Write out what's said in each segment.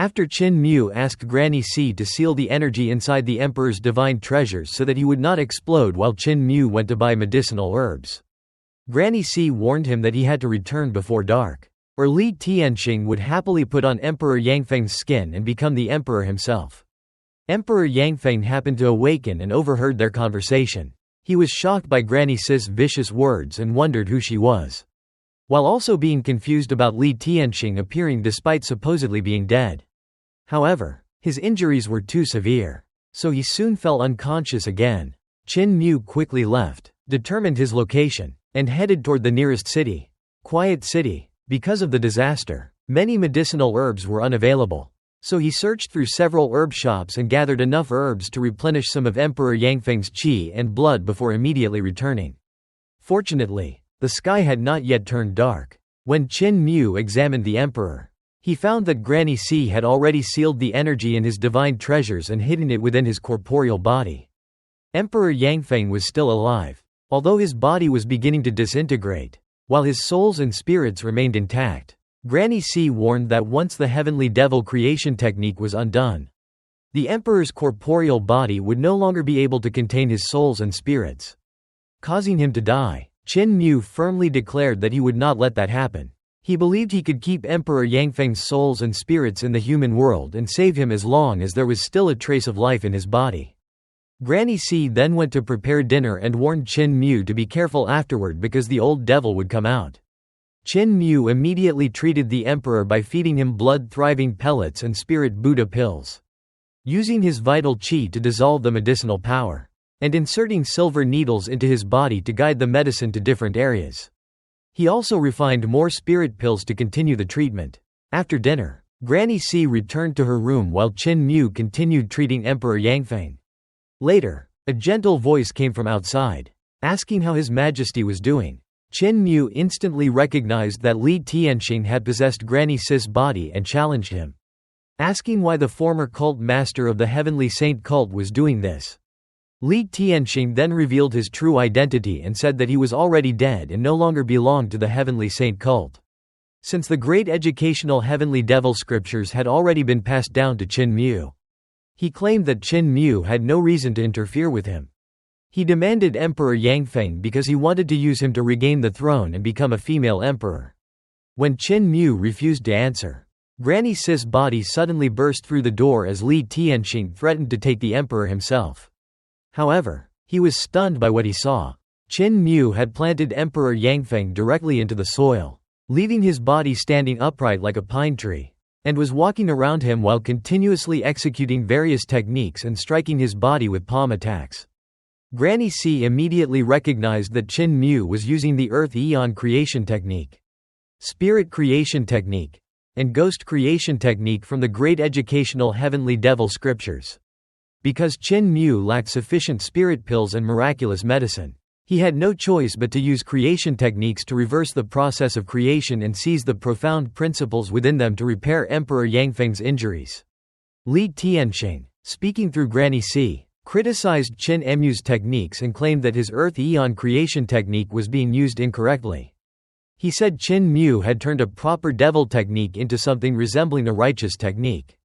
After Qin Mu asked Granny Si to seal the energy inside the emperor's divine treasures so that he would not explode while Qin Mu went to buy medicinal herbs. Granny Si warned him that he had to return before dark, or Li Tianxing would happily put on Emperor Yangfeng's skin and become the emperor himself. Emperor Yangfeng happened to awaken and overheard their conversation. He was shocked by Granny Si's vicious words and wondered who she was, while also being confused about Li Tianxing appearing despite supposedly being dead. However, his injuries were too severe, so he soon fell unconscious again. Qin Mu quickly left, determined his location, and headed toward the nearest city, Quiet City. Because of the disaster, many medicinal herbs were unavailable, so he searched through several herb shops and gathered enough herbs to replenish some of Emperor Yangfeng's qi and blood before immediately returning. Fortunately, the sky had not yet turned dark. When Qin Mu examined the emperor, he found that Granny Si had already sealed the energy in his divine treasures and hidden it within his corporeal body. Emperor Yangfeng was still alive, although his body was beginning to disintegrate, while his souls and spirits remained intact. Granny Si warned that once the heavenly devil creation technique was undone, the emperor's corporeal body would no longer be able to contain his souls and spirits, causing him to die. Qin Mu firmly declared that he would not let that happen. He believed he could keep Emperor Yangfeng's souls and spirits in the human world and save him as long as there was still a trace of life in his body. Granny Si then went to prepare dinner and warned Qin Mu to be careful afterward because the old devil would come out. Qin Mu immediately treated the emperor by feeding him blood-thriving pellets and spirit Buddha pills, using his vital qi to dissolve the medicinal power, and inserting silver needles into his body to guide the medicine to different areas. He also refined more spirit pills to continue the treatment. After dinner, Granny Si returned to her room while Qin Mu continued treating Emperor Yangfeng. Later, a gentle voice came from outside, asking how His Majesty was doing. Qin Mu instantly recognized that Li Tianxing had possessed Granny Si's body and challenged him, asking why the former cult master of the Heavenly Saint cult was doing this. Li Tianxing then revealed his true identity and said that he was already dead and no longer belonged to the Heavenly Saint cult, since the great educational Heavenly Devil scriptures had already been passed down to Qin Mu. He claimed that Qin Mu had no reason to interfere with him. He demanded Emperor Yangfeng because he wanted to use him to regain the throne and become a female emperor. When Qin Mu refused to answer, Granny Si's body suddenly burst through the door as Li Tianxing threatened to take the emperor himself. However, he was stunned by what he saw. Qin Mu had planted Emperor Yangfeng directly into the soil, leaving his body standing upright like a pine tree, and was walking around him while continuously executing various techniques and striking his body with palm attacks. Granny Si immediately recognized that Qin Mu was using the Earth Eon creation technique, Spirit creation technique, and Ghost creation technique from the great educational Heavenly Devil scriptures. Because Qin Mu lacked sufficient spirit pills and miraculous medicine, he had no choice but to use creation techniques to reverse the process of creation and seize the profound principles within them to repair Emperor Yangfeng's injuries. Li Tianxing, speaking through Granny Si, criticized Qin Mu's techniques and claimed that his Earth Eon creation technique was being used incorrectly. He said Qin Mu had turned a proper devil technique into something resembling a righteous technique,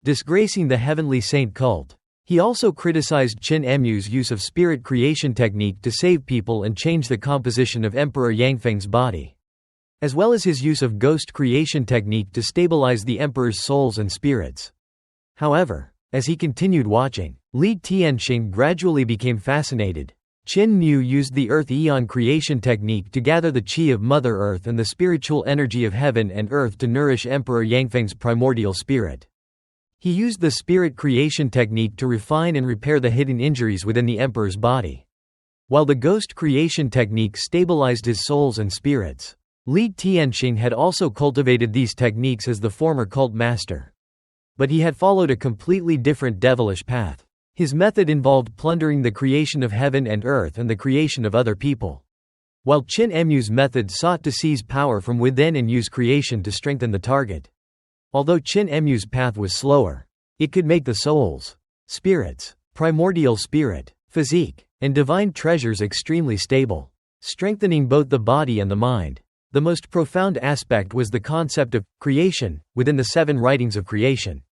disgracing the Heavenly Saint cult. He also criticized Qin Mu's use of spirit creation technique to save people and change the composition of Emperor Yangfeng's body, as well as his use of ghost creation technique to stabilize the emperor's souls and spirits. However, as he continued watching, Li Tianxing gradually became fascinated. Qin Mu used the Earth Eon creation technique to gather the qi of Mother Earth and the spiritual energy of heaven and earth to nourish Emperor Yangfeng's primordial spirit. He used the spirit creation technique to refine and repair the hidden injuries within the emperor's body, while the ghost creation technique stabilized his souls and spirits. Li Tianxing had also cultivated these techniques as the former cult master, but he had followed a completely different devilish path. His method involved plundering the creation of heaven and earth and the creation of other people, while Qin Mu's method sought to seize power from within and use creation to strengthen the target. Although Qin Mu's path was slower, it could make the souls, spirits, primordial spirit, physique, and divine treasures extremely stable, strengthening both the body and the mind. The most profound aspect was the concept of creation within the 7 writings of creation.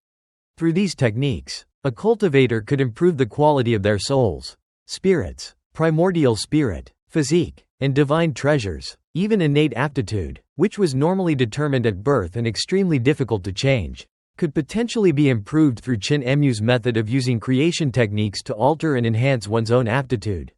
Through these techniques, a cultivator could improve the quality of their souls, spirits, primordial spirit, physique, and divine treasures, even innate aptitude, which was normally determined at birth and extremely difficult to change, could potentially be improved through Qin Emu's method of using creation techniques to alter and enhance one's own aptitude.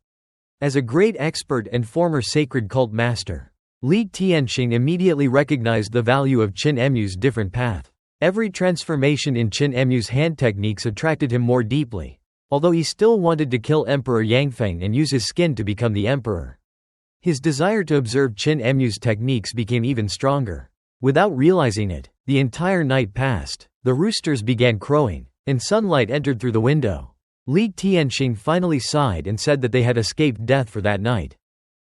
As a great expert and former sacred cult master, Li Tianxing immediately recognized the value of Qin Emu's different path. Every transformation in Qin Emu's hand techniques attracted him more deeply, although he still wanted to kill Emperor Yangfeng and use his skin to become the emperor. His desire to observe Qin Emu's techniques became even stronger. Without realizing it, the entire night passed, the roosters began crowing, and sunlight entered through the window. Li Tianxing finally sighed and said that they had escaped death for that night.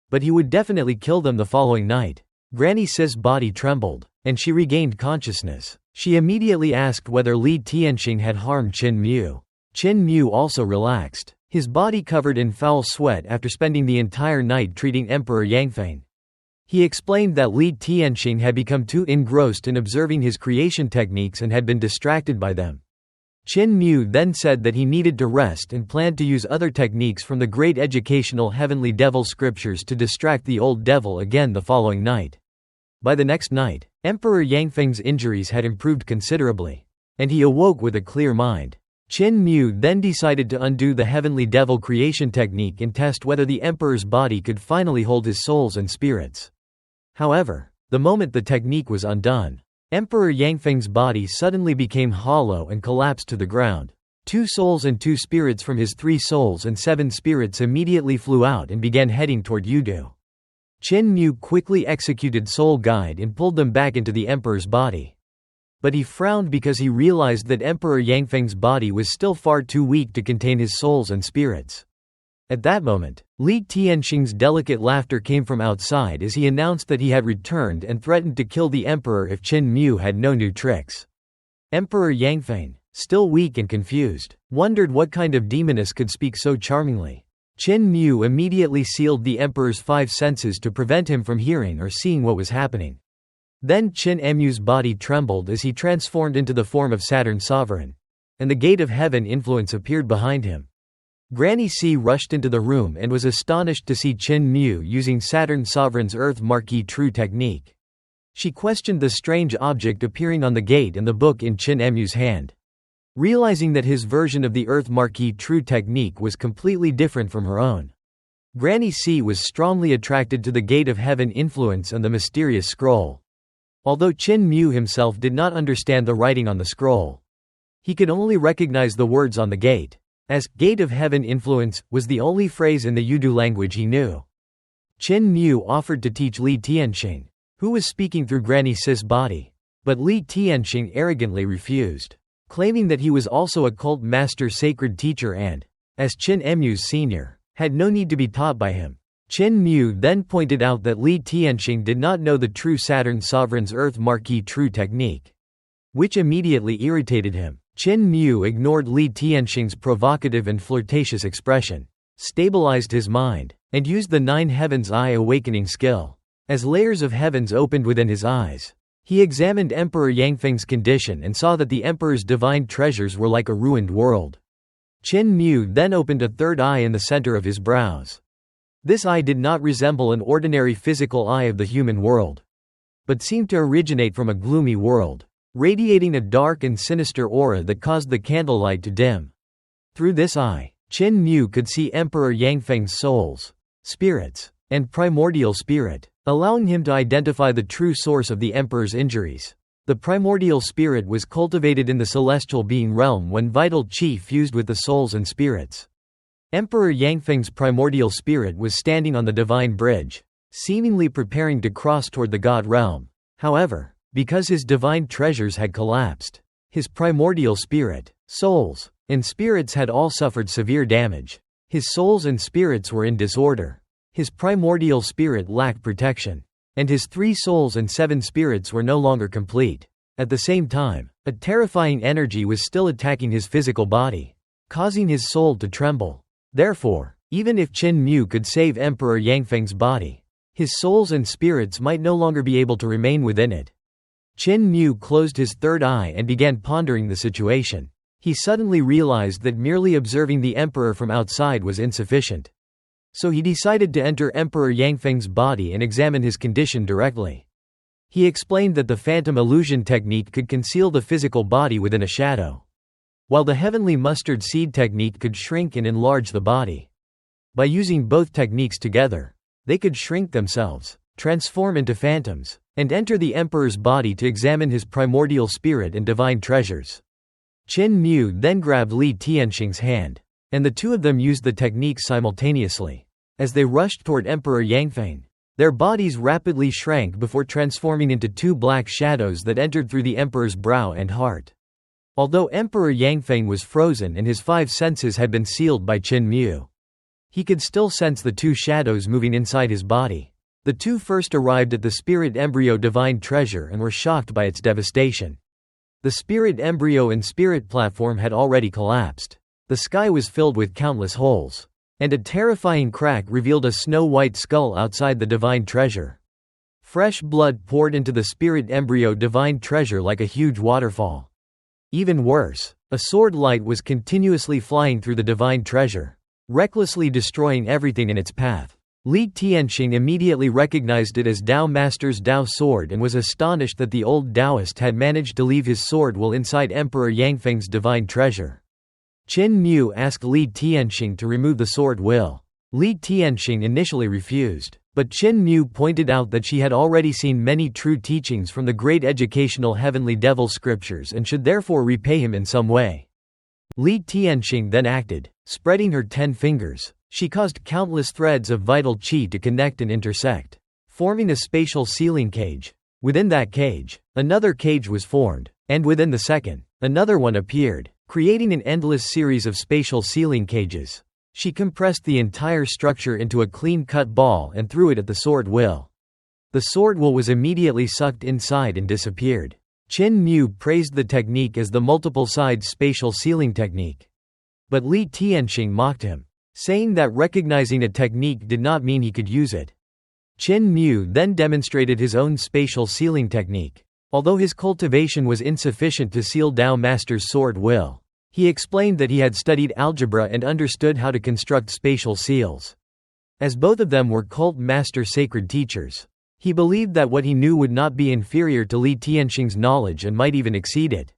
But he would definitely kill them the following night. Granny Si's body trembled, and she regained consciousness. She immediately asked whether Li Tianxing had harmed Qin Mu. Qin Mu also relaxed, his body covered in foul sweat after spending the entire night treating Emperor Yangfeng. He explained that Li Tianxing had become too engrossed in observing his creation techniques and had been distracted by them. Qin Mu then said that he needed to rest and planned to use other techniques from the great educational Heavenly Devil scriptures to distract the old devil again the following night. By the next night, Emperor Yangfeng's injuries had improved considerably, and he awoke with a clear mind. Qin Mu then decided to undo the Heavenly Devil creation technique and test whether the emperor's body could finally hold his souls and spirits. However, the moment the technique was undone, Emperor Yangfeng's body suddenly became hollow and collapsed to the ground. 2 souls and 2 spirits from his 3 souls and 7 spirits immediately flew out and began heading toward Yudu. Qin Mu quickly executed Soul Guide and pulled them back into the emperor's body. But he frowned because he realized that Emperor Yangfeng's body was still far too weak to contain his souls and spirits. At that moment, Li Tianxing's delicate laughter came from outside as he announced that he had returned and threatened to kill the emperor if Qin Mu had no new tricks. Emperor Yangfeng, still weak and confused, wondered what kind of demoness could speak so charmingly. Qin Mu immediately sealed the emperor's 5 senses to prevent him from hearing or seeing what was happening. Then Qin Emu's body trembled as he transformed into the form of Saturn Sovereign, and the gate of heaven influence appeared behind him. Granny C rushed into the room and was astonished to see Qin Mu using Saturn Sovereign's Earth Marquee True technique. She questioned the strange object appearing on the gate and the book in Qin Emu's hand. Realizing that his version of the Earth Marquee True technique was completely different from her own, Granny C was strongly attracted to the Gate of Heaven influence and the mysterious scroll. Although Qin Mu himself did not understand the writing on the scroll, he could only recognize the words on the gate, as Gate of Heaven influence was the only phrase in the Yudu language he knew. Qin Mu offered to teach Li Tianxing, who was speaking through Granny Si's body, but Li Tianxing arrogantly refused, claiming that he was also a cult master sacred teacher and, as Qin Emu's senior, had no need to be taught by him. Qin Mu then pointed out that Li Tianxing did not know the true Saturn Sovereign's Earth Marquee True technique, which immediately irritated him. Qin Mu ignored Li Tianxing's provocative and flirtatious expression, stabilized his mind, and used the 9 heavens eye awakening skill. As layers of heavens opened within his eyes, he examined Emperor Yangfeng's condition and saw that the emperor's divine treasures were like a ruined world. Qin Mu then opened a 3rd eye in the center of his brows. This eye did not resemble an ordinary physical eye of the human world, but seemed to originate from a gloomy world, radiating a dark and sinister aura that caused the candlelight to dim. Through this eye, Qin Mu could see Emperor Yangfeng's souls, spirits, and primordial spirit, allowing him to identify the true source of the emperor's injuries. The primordial spirit was cultivated in the celestial being realm when vital qi fused with the souls and spirits. Emperor Yangfeng's primordial spirit was standing on the divine bridge, seemingly preparing to cross toward the god realm. However, because his divine treasures had collapsed, his primordial spirit, souls, and spirits had all suffered severe damage. His souls and spirits were in disorder. His primordial spirit lacked protection, and his 3 souls and 7 spirits were no longer complete. At the same time, a terrifying energy was still attacking his physical body, causing his soul to tremble. Therefore, even if Qin Mu could save Emperor Yangfeng's body, His souls and spirits might no longer be able to remain within it. Qin Mu closed his third eye and began pondering the situation. He suddenly realized that merely observing the emperor from outside was insufficient. So he decided to enter Emperor Yangfeng's body and examine his condition directly. He explained that the phantom illusion technique could conceal the physical body within a shadow, while the heavenly mustard seed technique could shrink and enlarge the body. By using both techniques together, they could shrink themselves, transform into phantoms, and enter the emperor's body to examine his primordial spirit and divine treasures. Qin Mu then grabbed Li Tianxing's hand, and the two of them used the technique simultaneously. As they rushed toward Emperor Yangfeng, their bodies rapidly shrank before transforming into two black shadows that entered through the emperor's brow and heart. Although Emperor Yangfeng was frozen and his five senses had been sealed by Qin Mu, he could still sense the two shadows moving inside his body. The two first arrived at the spirit embryo divine treasure and were shocked by its devastation. The spirit embryo and spirit platform had already collapsed. The sky was filled with countless holes, and a terrifying crack revealed a snow-white skull outside the divine treasure. Fresh blood poured into the spirit embryo divine treasure like a huge waterfall. Even worse, a sword light was continuously flying through the divine treasure, recklessly destroying everything in its path. Li Tianxing immediately recognized it as Dao Master's Dao sword and was astonished that the old Taoist had managed to leave his sword will inside Emperor Yangfeng's divine treasure. Qin Mu asked Li Tianxing to remove the sword will. Li Tianxing initially refused, but Qin Mu pointed out that she had already seen many true teachings from the great educational heavenly devil scriptures and should therefore repay him in some way. Li Tianxing then acted. Spreading her 10 fingers, she caused countless threads of vital qi to connect and intersect, forming a spatial sealing cage. Within that cage, another cage was formed, and within the second, another one appeared, creating an endless series of spatial sealing cages. She compressed the entire structure into a clean-cut ball and threw it at the sword will. The sword will was immediately sucked inside and disappeared. Qin Mu praised the technique as the multiple-side spatial sealing technique. But Li Tianxing mocked him, saying that recognizing a technique did not mean he could use it. Qin Mu then demonstrated his own spatial sealing technique. Although his cultivation was insufficient to seal Dao Master's sword will, he explained that he had studied algebra and understood how to construct spatial seals. As both of them were cult master sacred teachers, he believed that what he knew would not be inferior to Li Tianxing's knowledge and might even exceed it.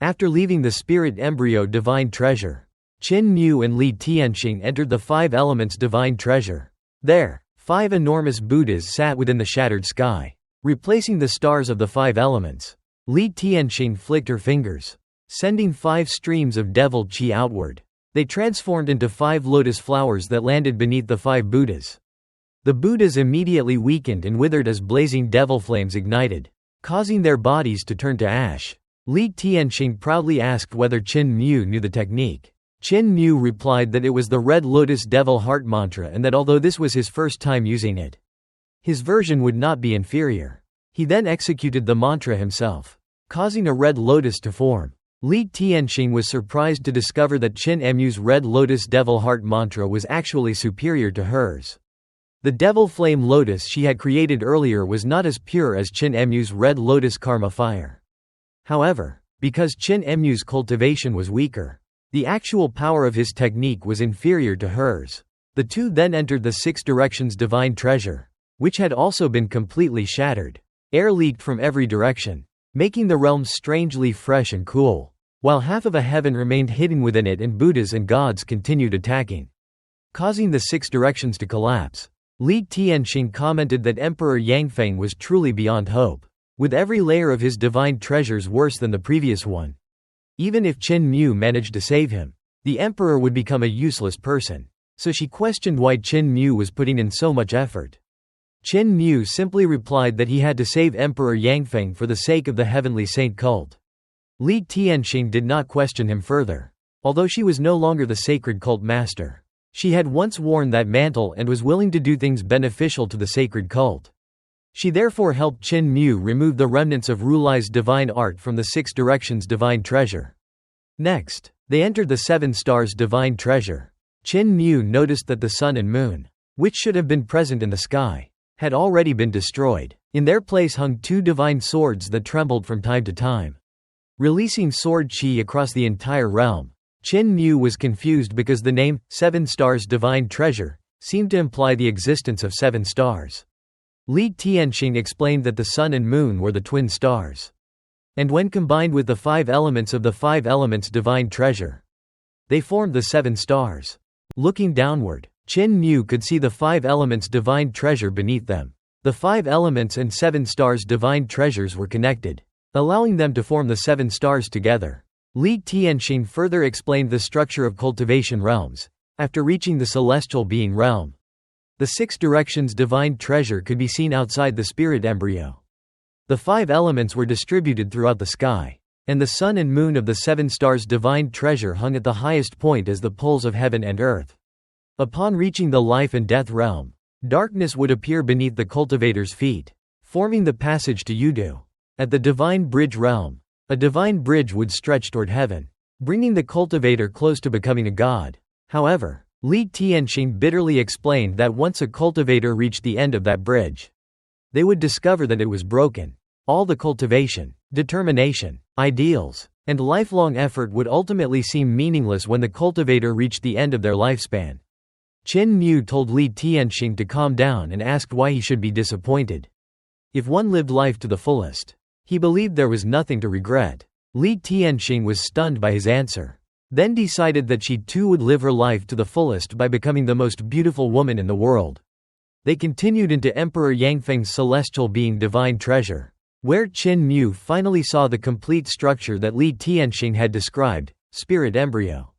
After leaving the spirit embryo divine treasure, Qin Mu and Li Tianxing entered the five elements divine treasure. There, 5 enormous Buddhas sat within the shattered sky, replacing the stars of the 5 elements. Li Tianxing flicked her fingers, sending 5 streams of devil qi outward. They transformed into 5 lotus flowers that landed beneath the 5 Buddhas. The Buddhas immediately weakened and withered as blazing devil flames ignited, causing their bodies to turn to ash. Li Tianxing proudly asked whether Qin Mu knew the technique. Qin Mu replied that it was the Red Lotus Devil Heart mantra and that although this was his first time using it, his version would not be inferior. He then executed the mantra himself, causing a red lotus to form. Li Tianxing was surprised to discover that Qin Mu's Red Lotus Devil Heart mantra was actually superior to hers. The Devil Flame Lotus she had created earlier was not as pure as Qin Mu's Red Lotus Karma Fire. However, because Qin Mu's cultivation was weaker, the actual power of his technique was inferior to hers. The two then entered the 6 directions divine treasure, which had also been completely shattered. Air leaked from every direction, making the realm strangely fresh and cool, while half of a heaven remained hidden within it and Buddhas and gods continued attacking, causing the 6 directions to collapse. Li Tianxing commented that Emperor Yangfeng was truly beyond hope, with every layer of his divine treasures worse than the previous one. Even if Qin Mu managed to save him, the emperor would become a useless person, so she questioned why Qin Mu was putting in so much effort. Qin Mu simply replied that he had to save Emperor Yangfeng for the sake of the heavenly saint cult. Li Tianxing did not question him further. Although she was no longer the sacred cult master, she had once worn that mantle and was willing to do things beneficial to the sacred cult. She therefore helped Qin Mu remove the remnants of Rulai's divine art from the 6 directions divine treasure. Next, they entered the 7 stars divine treasure. Qin Mu noticed that the sun and moon, which should have been present in the sky, had already been destroyed. In their place hung 2 divine swords that trembled from time to time, releasing sword qi across the entire realm. Qin Mu was confused because the name, 7 Stars Divine Treasure, seemed to imply the existence of 7 stars. Li Tianxing explained that the sun and moon were the twin stars, and when combined with the 5 elements of the 5 elements divine treasure, they formed the 7 stars. Looking downward, Qin Mu could see the 5 elements divine treasure beneath them. The 5 elements and 7 stars divine treasures were connected, allowing them to form the 7 stars together. Li Tianxing further explained the structure of cultivation realms. After reaching the celestial being realm, the 6 directions divine treasure could be seen outside the spirit embryo. The 5 elements were distributed throughout the sky, and the sun and moon of the 7 stars divine treasure hung at the highest point as the poles of heaven and earth. Upon reaching the life and death realm, darkness would appear beneath the cultivator's feet, forming the passage to Yudu. At the divine bridge realm, a divine bridge would stretch toward heaven, bringing the cultivator close to becoming a god. However, Li Tianxing bitterly explained that once a cultivator reached the end of that bridge, they would discover that it was broken. All the cultivation, determination, ideals, and lifelong effort would ultimately seem meaningless when the cultivator reached the end of their lifespan. Qin Mu told Li Tianxing to calm down and asked why he should be disappointed. If one lived life to the fullest, he believed there was nothing to regret. Li Tianxing was stunned by his answer, then decided that she too would live her life to the fullest by becoming the most beautiful woman in the world. They continued into Emperor Yangfeng's celestial being divine treasure, where Qin Mu finally saw the complete structure that Li Tianxing had described: spirit embryo,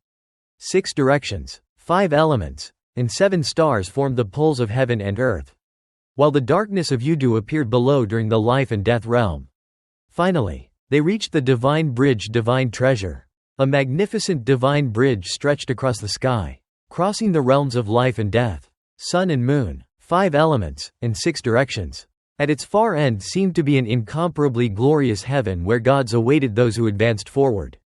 6 directions, 5 elements, and 7 stars formed the poles of heaven and earth, while the darkness of Yudu appeared below during the life and death realm. Finally, they reached the divine bridge divine treasure. A magnificent divine bridge stretched across the sky, crossing the realms of life and death, sun and moon, 5 elements, and 6 directions. At its far end seemed to be an incomparably glorious heaven where gods awaited those who advanced forward.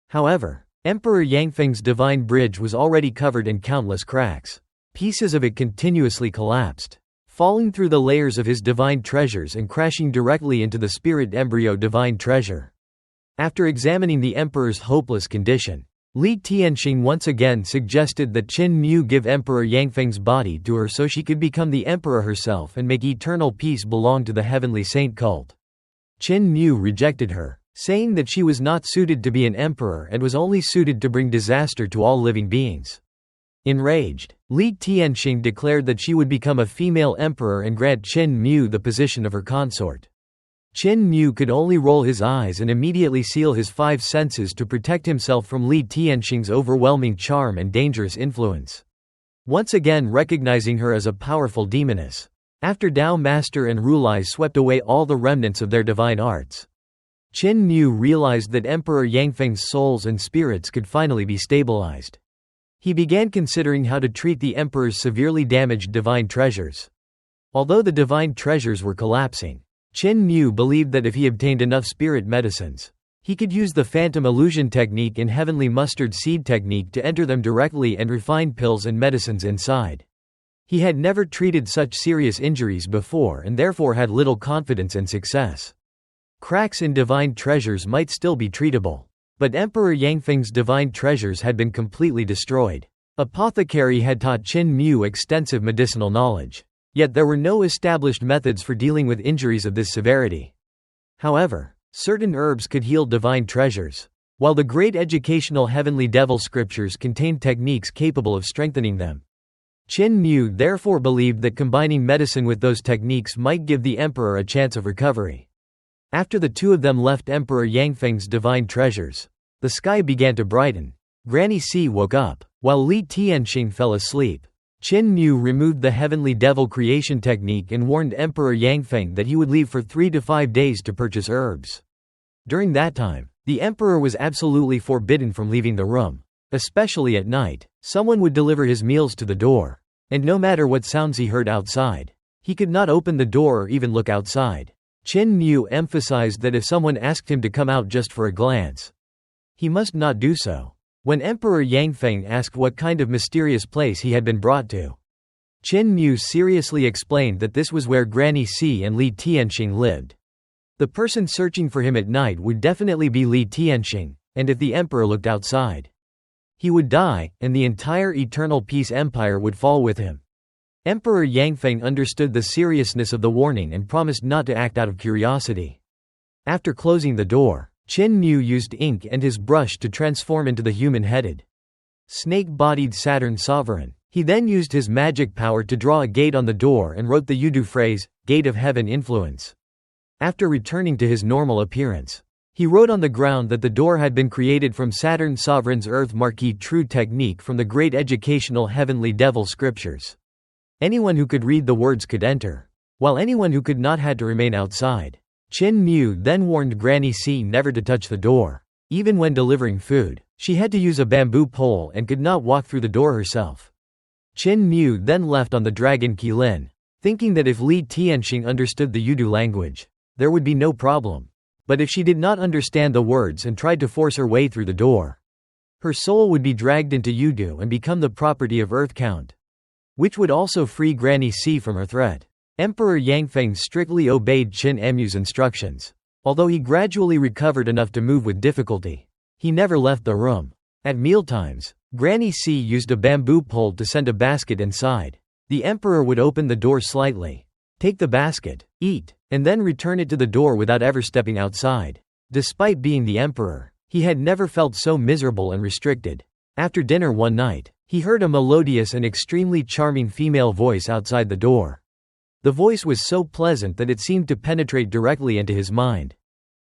However, Emperor Yangfeng's divine bridge was already covered in countless cracks. Pieces of it continuously collapsed, falling through the layers of his divine treasures and crashing directly into the spirit embryo divine treasure. After examining the emperor's hopeless condition, Li Tianxing once again suggested that Qin Mu give Emperor Yangfeng's body to her so she could become the emperor herself and make eternal peace belong to the heavenly saint cult. Qin Mu rejected her, saying that she was not suited to be an emperor and was only suited to bring disaster to all living beings. Enraged, Li Tianxing declared that she would become a female emperor and grant Qin Mu the position of her consort. Qin Mu could only roll his eyes and immediately seal his 5 senses to protect himself from Li Tianxing's overwhelming charm and dangerous influence, once again recognizing her as a powerful demoness. After Dao Master and Rulai swept away all the remnants of their divine arts, Qin Mu realized that Emperor Yangfeng's souls and spirits could finally be stabilized. He began considering how to treat the emperor's severely damaged divine treasures. Although the divine treasures were collapsing, Qin Mu believed that if he obtained enough spirit medicines, he could use the phantom illusion technique and heavenly mustard seed technique to enter them directly and refine pills and medicines inside. He had never treated such serious injuries before and therefore had little confidence in success. Cracks in divine treasures might still be treatable, but Emperor Yangfeng's divine treasures had been completely destroyed. Apothecary had taught Qin Mu extensive medicinal knowledge, yet there were no established methods for dealing with injuries of this severity. However, certain herbs could heal divine treasures, while the great educational heavenly devil scriptures contained techniques capable of strengthening them. Qin Mu therefore believed that combining medicine with those techniques might give the emperor a chance of recovery. After the two of them left Emperor Yangfeng's divine treasures, the sky began to brighten. Granny C woke up, while Li Tianxing fell asleep. Qin Mu removed the heavenly devil creation technique and warned Emperor Yangfeng that he would leave for 3 to 5 days to purchase herbs. During that time, the emperor was absolutely forbidden from leaving the room. Especially at night, someone would deliver his meals to the door, and no matter what sounds he heard outside, he could not open the door or even look outside. Qin Mu emphasized that if someone asked him to come out just for a glance, he must not do so. When Emperor Yangfeng asked what kind of mysterious place he had been brought to, Qin Mu seriously explained that this was where Granny C and Li Tianxing lived. The person searching for him at night would definitely be Li Tianxing, and if the emperor looked outside, he would die, and the entire Eternal Peace Empire would fall with him. Emperor Yangfeng understood the seriousness of the warning and promised not to act out of curiosity. After closing the door, Qin Mu used ink and his brush to transform into the human-headed, snake-bodied Saturn sovereign. He then used his magic power to draw a gate on the door and wrote the Yudu phrase, "Gate of Heaven Influence." After returning to his normal appearance, he wrote on the ground that the door had been created from Saturn Sovereign's Earth Marquee true technique from the great educational Heavenly Devil scriptures. Anyone who could read the words could enter, while anyone who could not had to remain outside. Qin Mu then warned Granny C never to touch the door. Even when delivering food, she had to use a bamboo pole and could not walk through the door herself. Qin Mu then left on the dragon Qilin, thinking that if Li Tianxing understood the Yudu language, there would be no problem. But if she did not understand the words and tried to force her way through the door, her soul would be dragged into Yudu and become the property of Earth Count, which would also free Granny C from her threat. Emperor Yangfeng strictly obeyed Qin Mu's instructions. Although he gradually recovered enough to move with difficulty, he never left the room. At mealtimes, Granny C used a bamboo pole to send a basket inside. The emperor would open the door slightly, take the basket, eat, and then return it to the door without ever stepping outside. Despite being the emperor, he had never felt so miserable and restricted. After dinner one night, he heard a melodious and extremely charming female voice outside the door. The voice was so pleasant that it seemed to penetrate directly into his mind.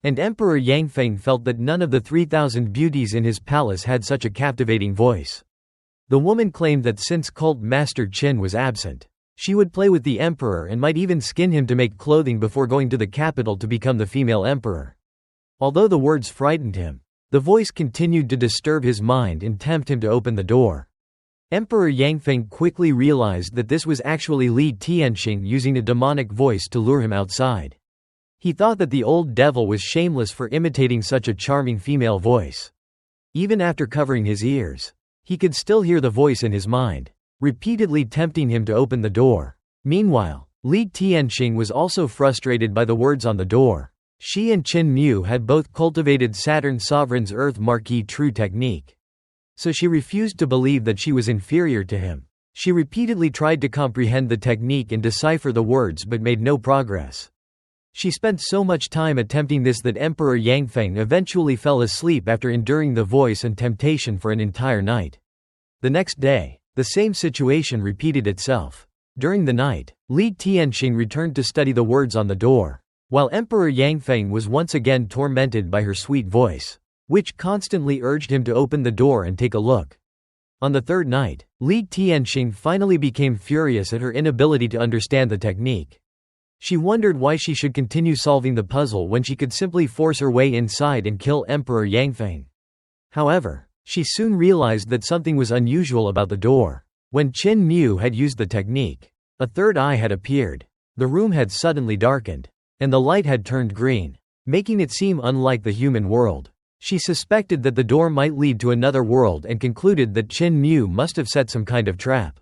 And Emperor Yangfeng felt that none of the 3,000 beauties in his palace had such a captivating voice. The woman claimed that since cult master Qin was absent, she would play with the emperor and might even skin him to make clothing before going to the capital to become the female emperor. Although the words frightened him, the voice continued to disturb his mind and tempt him to open the door. Emperor Yangfeng quickly realized that this was actually Li Tianxing using a demonic voice to lure him outside. He thought that the old devil was shameless for imitating such a charming female voice. Even after covering his ears, he could still hear the voice in his mind, repeatedly tempting him to open the door. Meanwhile, Li Tianxing was also frustrated by the words on the door. She and Qin Mu had both cultivated Saturn Sovereign's Earth Marquee true technique. So she refused to believe that she was inferior to him. She repeatedly tried to comprehend the technique and decipher the words but made no progress. She spent so much time attempting this that Emperor Yangfeng eventually fell asleep after enduring the voice and temptation for an entire night. The next day, the same situation repeated itself. During the night, Li Tianxing returned to study the words on the door, while Emperor Yangfeng was once again tormented by her sweet voice, which constantly urged him to open the door and take a look. On the third night, Li Tianxing finally became furious at her inability to understand the technique. She wondered why she should continue solving the puzzle when she could simply force her way inside and kill Emperor Yangfeng. However, she soon realized that something was unusual about the door. When Qin Mu had used the technique, a third eye had appeared. The room had suddenly darkened, and the light had turned green, making it seem unlike the human world. She suspected that the door might lead to another world and concluded that Qin Mu must have set some kind of trap.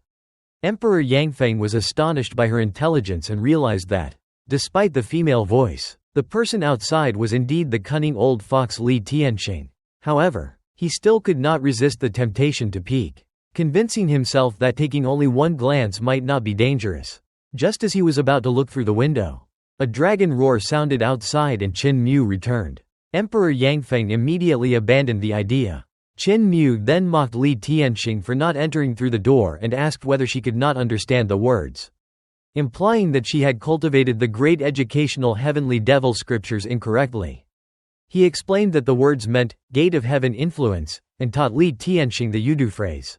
Emperor Yangfeng was astonished by her intelligence and realized that, despite the female voice, the person outside was indeed the cunning old fox Li Tianxing. However, he still could not resist the temptation to peek, convincing himself that taking only one glance might not be dangerous. Just as he was about to look through the window, a dragon roar sounded outside and Qin Mu returned. Emperor Yangfeng immediately abandoned the idea. Qin Mu then mocked Li Tianxing for not entering through the door and asked whether she could not understand the words, implying that she had cultivated the great educational Heavenly Devil scriptures incorrectly. He explained that the words meant, "Gate of Heaven Influence," and taught Li Tianxing the Yudu phrase.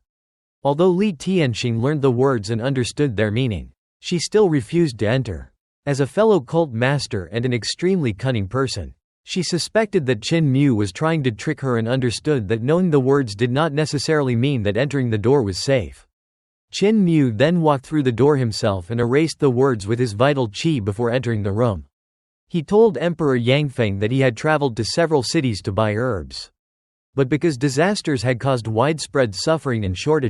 Although Li Tianxing learned the words and understood their meaning, she still refused to enter. As a fellow cult master and an extremely cunning person, she suspected that Qin Mu was trying to trick her and understood that knowing the words did not necessarily mean that entering the door was safe. Qin Mu then walked through the door himself and erased the words with his vital qi before entering the room. He told Emperor Yangfeng that he had traveled to several cities to buy herbs. But because disasters had caused widespread suffering and shortages,